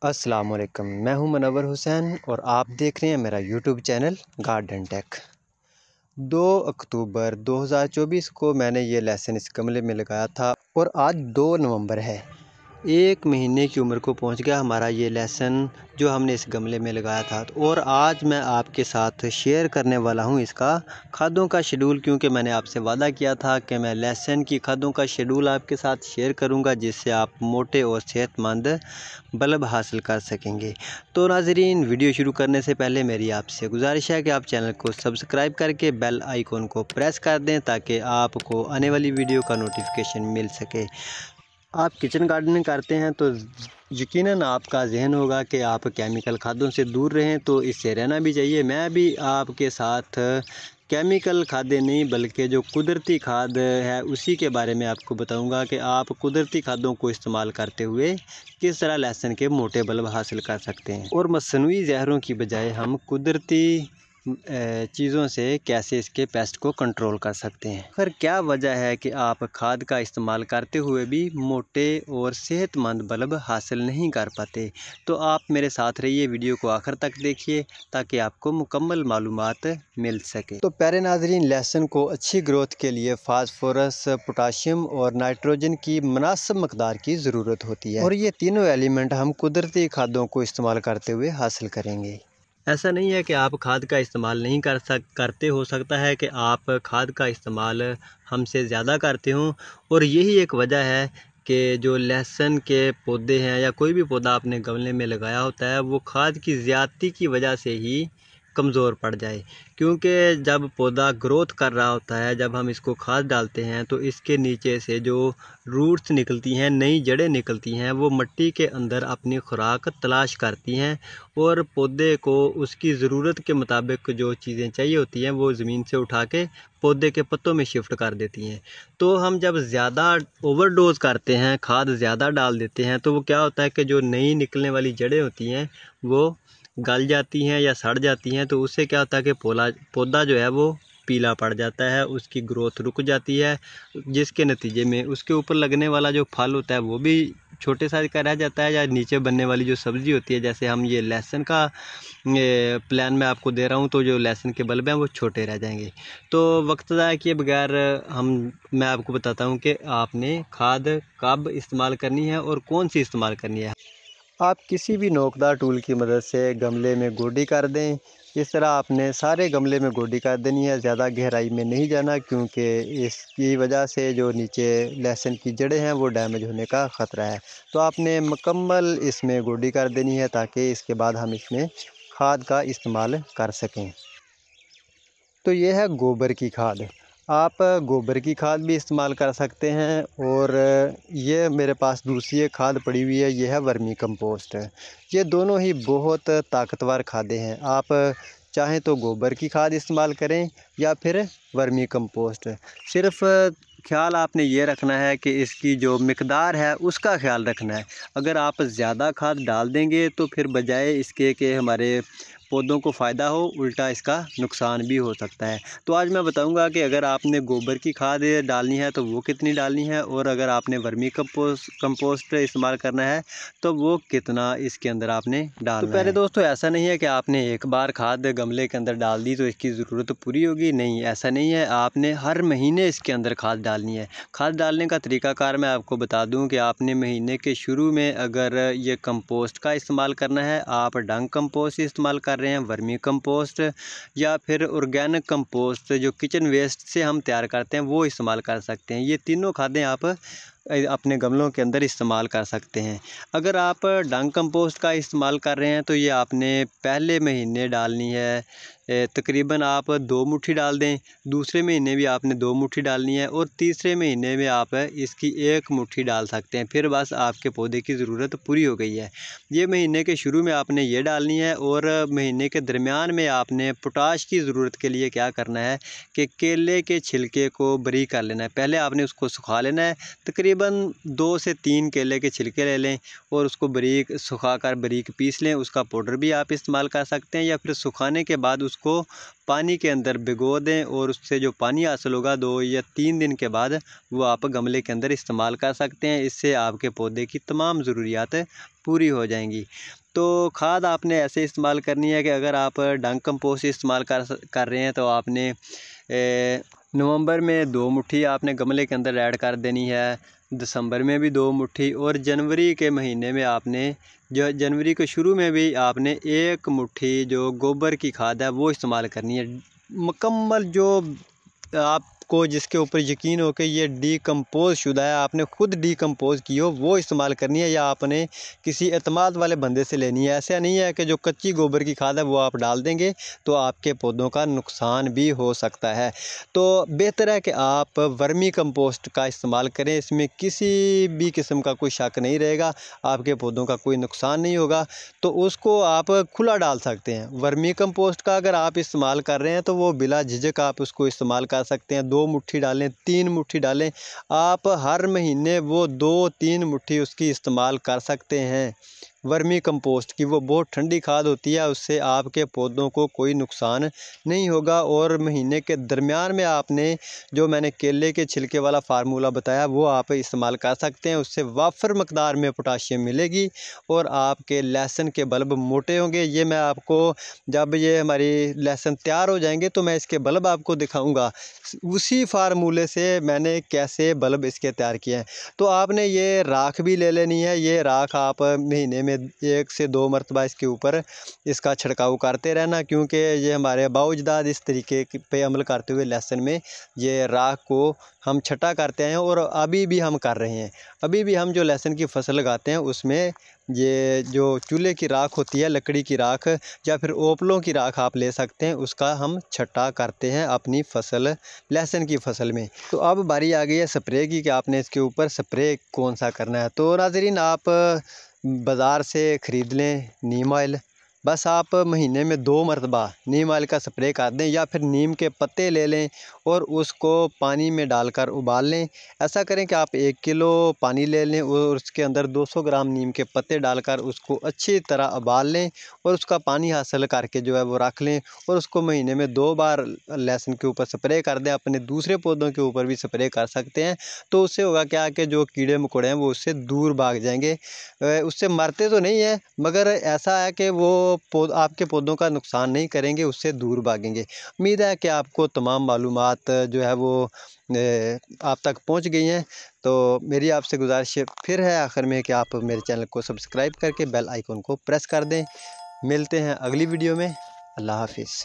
अस्सलाम वालेकुम, मैं हूं मुनव्वर हुसैन और आप देख रहे हैं मेरा यूट्यूब चैनल गार्डन टेक। 2 अक्टूबर 2024 को मैंने ये लेसन इस गमले में लगाया था और आज 2 नवंबर है। 1 महीने की उम्र को पहुंच गया हमारा ये लेसन जो हमने इस गमले में लगाया था। और आज मैं आपके साथ शेयर करने वाला हूं इसका खादों का शेड्यूल, क्योंकि मैंने आपसे वादा किया था कि मैं लेसन की खादों का शेड्यूल आपके साथ शेयर करूंगा, जिससे आप मोटे और सेहतमंद बल्ब हासिल कर सकेंगे। तो नाज़रीन, वीडियो शुरू करने से पहले मेरी आपसे गुजारिश है कि आप चैनल को सब्सक्राइब करके बेल आइकॉन को प्रेस कर दें ताकि आपको आने वाली वीडियो का नोटिफिकेशन मिल सके। आप किचन गार्डनिंग करते हैं तो यकीनन आपका जहन होगा कि आप केमिकल खादों से दूर रहें, तो इससे रहना भी चाहिए। मैं भी आपके साथ केमिकल खादें नहीं बल्कि जो कुदरती खाद है उसी के बारे में आपको बताऊंगा कि आप कुदरती खादों को इस्तेमाल करते हुए किस तरह लहसुन के मोटे बल्ब हासिल कर सकते हैं और मसनूई जहरों की बजाय हम कुदरती चीज़ों से कैसे इसके पेस्ट को कंट्रोल कर सकते हैं। आखिर क्या वजह है कि आप खाद का इस्तेमाल करते हुए भी मोटे और सेहतमंद बल्ब हासिल नहीं कर पाते? तो आप मेरे साथ रहिए, वीडियो को आखिर तक देखिए ताकि आपको मुकम्मल मालूमात मिल सके। तो प्यारे नाज़रीन, लहसुन को अच्छी ग्रोथ के लिए फास्फोरस, पोटाशियम और नाइट्रोजन की मुनासिब मकदार की ज़रूरत होती है और ये तीनों एलिमेंट हम कुदरती खादों को इस्तेमाल करते हुए हासिल करेंगे। ऐसा नहीं है कि आप खाद का इस्तेमाल नहीं करते, हो सकता है कि आप खाद का इस्तेमाल हमसे ज़्यादा करते हों और यही एक वजह है कि जो लहसुन के पौधे हैं या कोई भी पौधा आपने गमले में लगाया होता है वो खाद की ज़्यादती की वजह से ही कमज़ोर पड़ जाए। क्योंकि जब पौधा ग्रोथ कर रहा होता है, जब हम इसको खाद डालते हैं तो इसके नीचे से जो रूट्स निकलती हैं, नई जड़ें निकलती हैं, वो मिट्टी के अंदर अपनी खुराक तलाश करती हैं और पौधे को उसकी ज़रूरत के मुताबिक जो चीज़ें चाहिए होती हैं वो ज़मीन से उठा के पौधे के पत्तों में शिफ्ट कर देती हैं। तो हम जब ज़्यादा ओवरडोज करते हैं, खाद ज़्यादा डाल देते हैं, तो वो क्या होता है कि जो नई निकलने वाली जड़ें होती हैं वो गल जाती हैं या सड़ जाती हैं। तो उससे क्या होता है कि पौधा जो है वो पीला पड़ जाता है, उसकी ग्रोथ रुक जाती है, जिसके नतीजे में उसके ऊपर लगने वाला जो फल होता है वो भी छोटे साइज का रह जाता है, या नीचे बनने वाली जो सब्ज़ी होती है, जैसे हम ये लहसुन का प्लान मैं आपको दे रहा हूँ, तो जो लहसुन के बल्ब हैं वो छोटे रह जाएंगे। तो वक्त ज़ाया किए बगैर मैं आपको बताता हूँ कि आपने खाद कब इस्तेमाल करनी है और कौन सी इस्तेमाल करनी है। आप किसी भी नोकदार टूल की मदद से गमले में गोडी कर दें। इस तरह आपने सारे गमले में गोडी कर देनी है, ज़्यादा गहराई में नहीं जाना, क्योंकि इसकी वजह से जो नीचे लहसुन की जड़ें हैं वो डैमेज होने का ख़तरा है। तो आपने मुकम्मल इसमें गोडी कर देनी है ताकि इसके बाद हम इसमें खाद का इस्तेमाल कर सकें। तो ये है गोबर की खाद। आप गोबर की खाद भी इस्तेमाल कर सकते हैं और ये मेरे पास दूसरी एक खाद पड़ी हुई है, ये है वर्मी कंपोस्ट। ये दोनों ही बहुत ताकतवर खादें हैं। आप चाहें तो गोबर की खाद इस्तेमाल करें या फिर वर्मी कंपोस्ट। सिर्फ़ ख्याल आपने ये रखना है कि इसकी जो मिकदार है उसका ख्याल रखना है। अगर आप ज़्यादा खाद डाल देंगे तो फिर बजाय इसके कि हमारे पौधों को फ़ायदा हो, उल्टा इसका नुकसान भी हो सकता है। तो आज मैं बताऊंगा कि अगर आपने गोबर की खाद डालनी है तो वो कितनी डालनी है, और अगर आपने वर्मी कंपोस्ट इस्तेमाल करना है तो वो कितना इसके अंदर आपने डालना है। तो पहले दोस्तों, ऐसा नहीं है कि आपने एक बार खाद गमले के अंदर डाल दी तो इसकी ज़रूरत पूरी होगी। नहीं, ऐसा नहीं है। आपने हर महीने इसके अंदर खाद डालनी है। खाद डालने का तरीक़ाकार मैं आपको बता दूँ कि आपने महीने के शुरू में अगर ये कंपोस्ट का इस्तेमाल करना है, आप डंग कंपोस्ट इस्तेमाल कर रहे हैं, वर्मी कंपोस्ट या फिर ऑर्गेनिक कंपोस्ट जो किचन वेस्ट से हम तैयार करते हैं वो इस्तेमाल कर सकते हैं। ये तीनों खादें आप अपने गमलों के अंदर इस्तेमाल कर सकते हैं। अगर आप डंग कंपोस्ट का इस्तेमाल कर रहे हैं तो ये आपने पहले महीने डालनी है, तकरीबन आप 2 मुट्ठी डाल दें, दूसरे महीने भी आपने 2 मुट्ठी डालनी है और तीसरे महीने में आप इसकी 1 मुट्ठी डाल सकते हैं। फिर बस आपके पौधे की ज़रूरत पूरी हो गई है। ये महीने के शुरू में आपने ये डालनी है और महीने के दरमियान में आपने पोटाश की ज़रूरत के लिए क्या करना है कि केले के छिलके को बारीक कर लेना है। पहले आपने उसको सुखा लेना है, तकरीबन 2 से 3 केले के छिलके ले लें और उसको बारीक सुखा कर बारीक पीस लें। उसका पाउडर भी आप इस्तेमाल कर सकते हैं या फिर सुखाने के बाद उसको पानी के अंदर भिगो दें और उससे जो पानी हासिल होगा 2 या 3 दिन के बाद वो आप गमले के अंदर इस्तेमाल कर सकते हैं। इससे आपके पौधे की तमाम ज़रूरियात पूरी हो जाएंगी। तो खाद आपने ऐसे इस्तेमाल करनी है कि अगर आप डंग कंपोस्ट इस्तेमाल कर रहे हैं तो आपने नवंबर में 2 मुट्ठी आपने गमले के अंदर ऐड कर देनी है, दिसंबर में भी 2 मुट्ठी और जनवरी के महीने में आपने जो जनवरी के शुरू में भी आपने 1 मुट्ठी जो गोबर की खाद है वो इस्तेमाल करनी है। मुकम्मल जो आपको जिसके ऊपर यकीन हो कि ये डीकम्पोज शुदा है, आपने खुद डीकम्पोज की हो, वो इस्तेमाल करनी है या आपने किसी एतमाद वाले बंदे से लेनी है। ऐसा नहीं है कि जो कच्ची गोबर की खाद है वो आप डाल देंगे तो आपके पौधों का नुकसान भी हो सकता है। तो बेहतर है कि आप वर्मी कंपोस्ट का इस्तेमाल करें, इसमें किसी भी किस्म का कोई शक नहीं रहेगा, आपके पौधों का कोई नुकसान नहीं होगा। तो उसको आप खुला डाल सकते हैं। वर्मी कंपोस्ट का अगर आप इस्तेमाल कर रहे हैं तो वो बिला झिझक आप उसको इस्तेमाल कर सकते हैं। 2 मुट्ठी डालें, 3 मुट्ठी डालें, आप हर महीने वो 2-3 मुट्ठी उसकी इस्तेमाल कर सकते हैं। वर्मी कंपोस्ट की वो बहुत ठंडी खाद होती है, उससे आपके पौधों को कोई नुकसान नहीं होगा। और महीने के दरमियान में आपने जो मैंने केले के छिलके वाला फार्मूला बताया वो आप इस्तेमाल कर सकते हैं। उससे वाफर मकदार में पोटाशियम मिलेगी और आपके लहसुन के बल्ब मोटे होंगे। ये मैं आपको जब ये हमारी लहसुन तैयार हो जाएंगे तो मैं इसके बल्ब आपको दिखाऊंगा, उसी फार्मूले से मैंने कैसे बल्ब इसके तैयार किए हैं। तो आपने ये राख भी ले लेनी है। ये राख आप महीने में 1 से 2 मरतबा इसके ऊपर इसका छिड़काव करते रहना, क्योंकि ये हमारे बाउजदाद इस तरीके पे अमल करते हुए लहसुन में ये राख को हम छटा करते हैं और अभी भी हम कर रहे हैं। अभी भी हम जो लहसुन की फसल लगाते हैं उसमें ये जो चूल्हे की राख होती है, लकड़ी की राख या फिर ओपलों की राख आप ले सकते हैं, उसका हम छटा करते हैं अपनी फसल लहसुन की फसल में। तो अब बारी आ गई है स्प्रे की कि आपने इसके ऊपर स्प्रे कौन सा करना है। तो नाज़रीन, आप बाज़ार से ख़रीद लें नीम ऑयल, बस आप महीने में 2 मरतबा नीम ऑयल का स्प्रे कर दें या फिर नीम के पत्ते ले लें और उसको पानी में डालकर उबाल लें। ऐसा करें कि आप 1 किलो पानी ले लें और उसके अंदर 200 ग्राम नीम के पत्ते डालकर उसको अच्छी तरह उबाल लें और उसका पानी हासिल करके जो है वो रख लें और उसको महीने में 2 बार लहसुन के ऊपर स्प्रे कर दें। अपने दूसरे पौधों के ऊपर भी स्प्रे कर सकते हैं। तो उससे होगा क्या कि जो कीड़े मकोड़े हैं वो उससे दूर भाग जाएंगे। उससे मरते तो नहीं है मगर ऐसा है कि वो आपके पौधों का नुकसान नहीं करेंगे, उससे दूर भागेंगे। उम्मीद है कि आपको तमाम मालूमात जो है वो आप तक पहुंच गई हैं। तो मेरी आपसे गुजारिश फिर है आखिर में कि आप मेरे चैनल को सब्सक्राइब करके बेल आइकन को प्रेस कर दें। मिलते हैं अगली वीडियो में। अल्लाह हाफिज़।